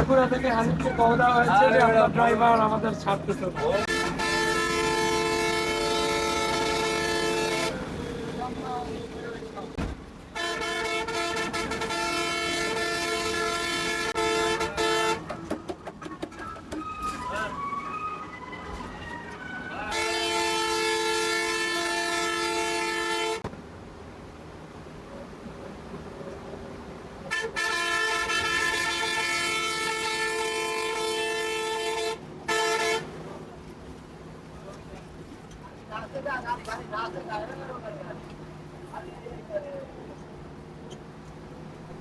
Sakura থেকে হানিফকে call দেওয়া হয়েছে যে আমরা ড্রাইভার আমাদের ছাড়তেছে না।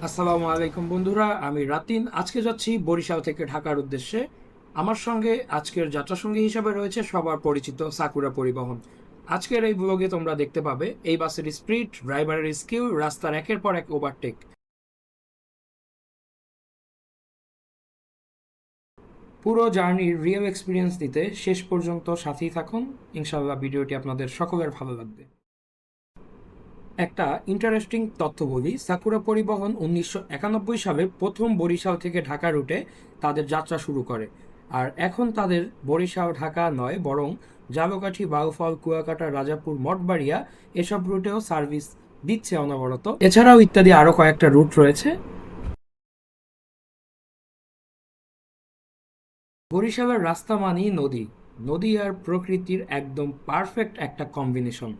আসসালামু আলাইকুম বন্ধুরা, আমি রাতিন। আজকে যাচ্ছি বরিশাল থেকে ঢাকার উদ্দেশ্যে। আমার সঙ্গে আজকের যাত্রাসঙ্গী হিসেবে রয়েছে সবার পরিচিত সাকুরা পরিবহন। আজকের এই ব্লগে তোমরা দেখতে পাবে এই বাসের স্পিড, ড্রাইভারের স্কিল, রাস্তার একের পর এক ওভারটেক। পুরো জার্নির রিয়েল এক্সপিরিয়েন্স দিতে শেষ পর্যন্ত সাথেই থাকুন। ইনশাআল্লাহ ভিডিওটি আপনাদের সকলের ভালো লাগবে। একটা ইন্টারেস্টিং তথ্য বলি, সাকুরা পরিবহন 1991 সালে প্রথম বরিশাল থেকে ঢাকা রুটে তাদের যাত্রা শুরু করে। আর এখন তাদের বরিশাল ঢাকা নয়, বরং জালকাঠি, বাউফল, কুয়াকাটা, রাজাপুর, মঠবাড়িয়া এসব রুটেও সার্ভিস দিচ্ছে অনবরত। এছাড়াও ইত্যাদি আরও কয়েকটা রুট রয়েছে। বরিশালের রাস্তা মানেই নদী। নদী আর প্রকৃতির একদম পারফেক্ট একটা কম্বিনেশন।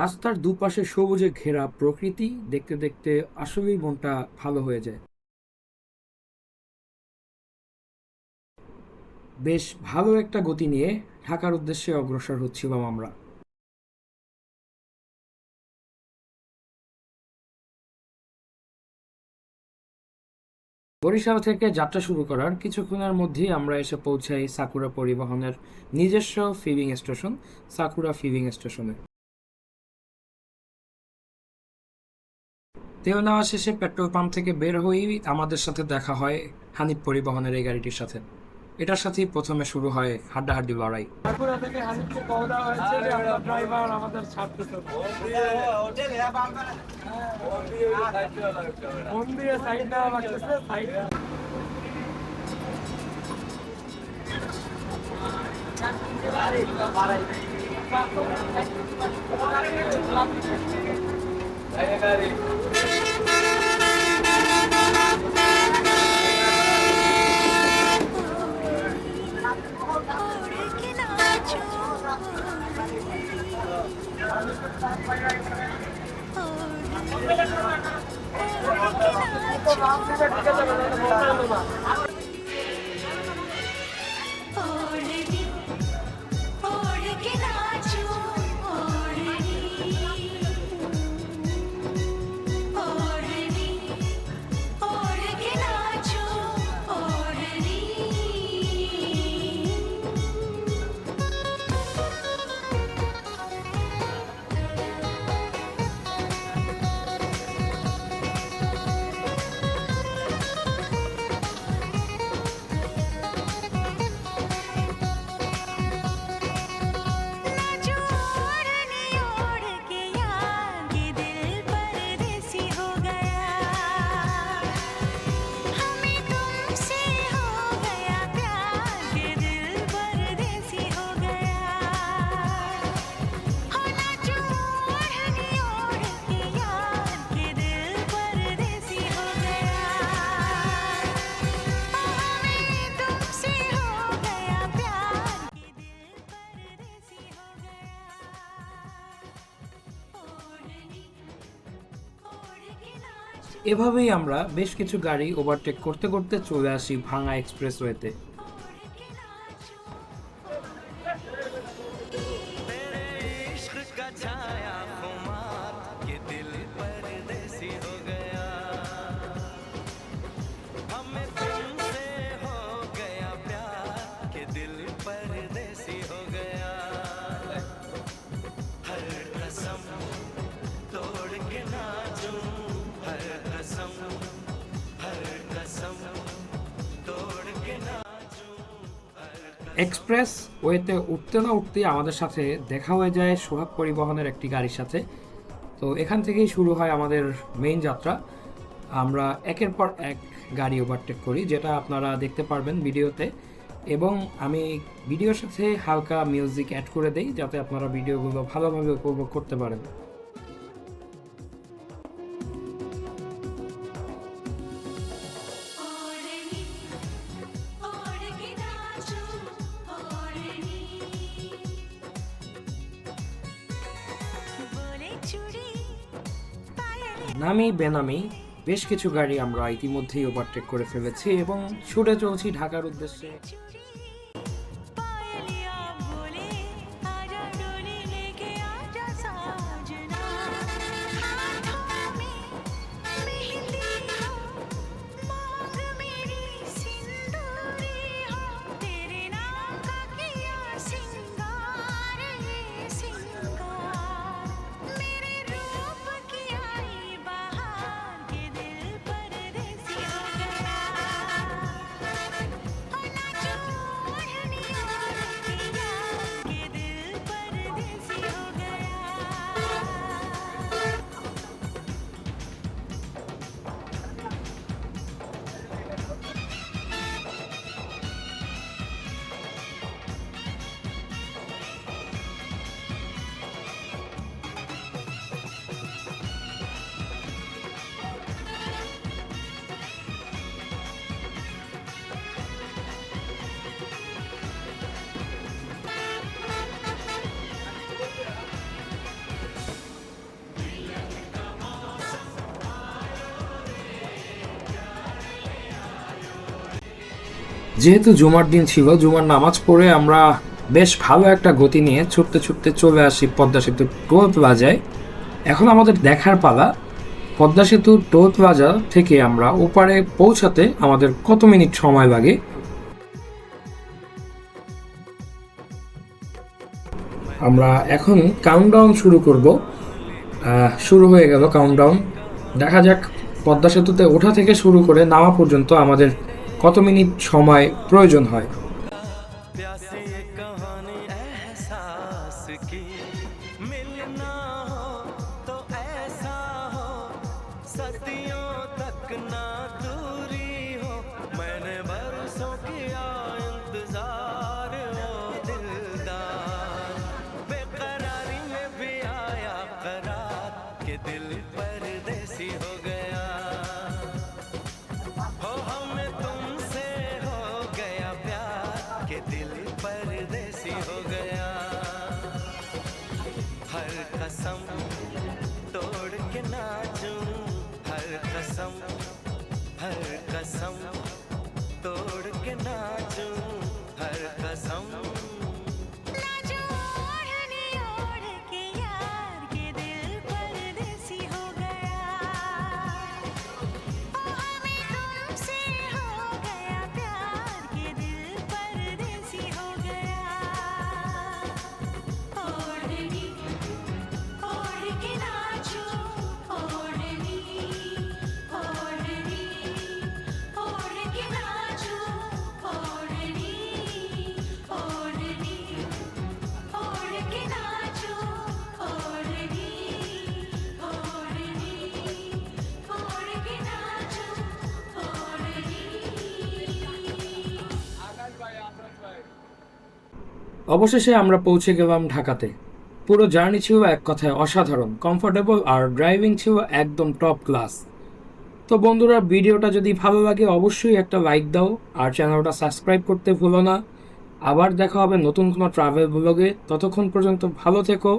রাস্তার দুপাশে সবুজে ঘেরা প্রকৃতি দেখতে দেখতে আসলেই মনটা ভালো হয়ে যায়। বেশ ভালো একটা গতি নিয়ে ঢাকার উদ্দেশ্যে অগ্রসর হচ্ছিলাম আমরা। বরিশাল থেকে যাত্রা শুরু করার কিছুক্ষণের মধ্যেই আমরা এসে পৌঁছাই সাকুরা পরিবহনের নিজস্ব ফিলিং স্টেশন, সাকুরা ফিলিং স্টেশনে। তেল নেওয়া শেষে পেট্রোল পাম্প থেকে বের হয়েই আমাদের সাথে দেখা হয় হানিফ পরিবহনের এই গাড়িটির সাথে। এটার সাথেই প্রথমে শুরু হয় হাড্ডাহাড্ডি লড়াই। সাকুরা থেকে হানিফকে কল দেওয়া হয়েছে যে আমরা ড্রাইভার আমাদের ছাড়তেছে না। ফোন দিয়ে সাইড দেওয়া লাগতেছে, সাইড এভাবেই আমরা বেশ কিছু গাড়ি ওভারটেক করতে করতে চলে আসি ভাঙা এক্সপ্রেসওয়েতে। এক্সপ্রেস ওয়েতে উঠতে না উঠতেই আমাদের সাথে দেখা হয়ে যায় সোহাগ পরিবহনের একটি গাড়ির সাথে। তো এখান থেকেই শুরু হয় আমাদের মেইন যাত্রা। আমরা একের পর এক গাড়ি ওভারটেক করি, যেটা আপনারা দেখতে পারবেন ভিডিওতে। এবং আমি ভিডিওর সাথে হালকা মিউজিক অ্যাড করে দেই যাতে আপনারা ভিডিওগুলো ভালোভাবে উপভোগ করতে পারেন। নামি বেনামি বেশ কিছু গাড়ি আমরা ইতিমধ্যেই ওভারটেক করে ফেলেছি এবং ছুটে চলছি ঢাকার উদ্দেশ্যে। যেহেতু জুমার দিন ছিল, জুমার নামাজ পড়ে আমরা বেশ ভালো একটা গতি নিয়ে ছুটতে ছুটতে চলে আসি পদ্মা সেতু টোল প্লাজায়। এখন আমাদের দেখার পালা পদ্মা সেতু টোল প্লাজা থেকে আমরা ওপারে পৌঁছাতে আমাদের কত মিনিট সময় লাগে। আমরা এখন কাউন্টডাউন শুরু করব। শুরু হয়ে গেল কাউন্টডাউন। দেখা যাক পদ্মা সেতুতে ওঠা থেকে শুরু করে নামা পর্যন্ত আমাদের কত মিনিট সময় প্রয়োজন হয়। অবশেষে আমরা পৌঁছে গেলাম ঢাকাতে। পুরো জার্নি ছিল এক কথায় অসাধারণ, কমফোর্টেবল, আর ড্রাইভিং ছিল একদম টপ ক্লাস। তো বন্ধুরা, ভিডিওটা যদি ভালো লাগে অবশ্যই একটা লাইক দাও আর চ্যানেলটা সাবস্ক্রাইব করতে ভুলো না। আবার দেখা হবে নতুন কোনো ট্রাভেল ব্লগে। ততক্ষণ পর্যন্ত ভালো থেকো,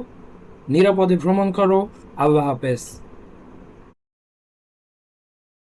নিরাপদে ভ্রমণ করো। আল্লাহ হাফেজ।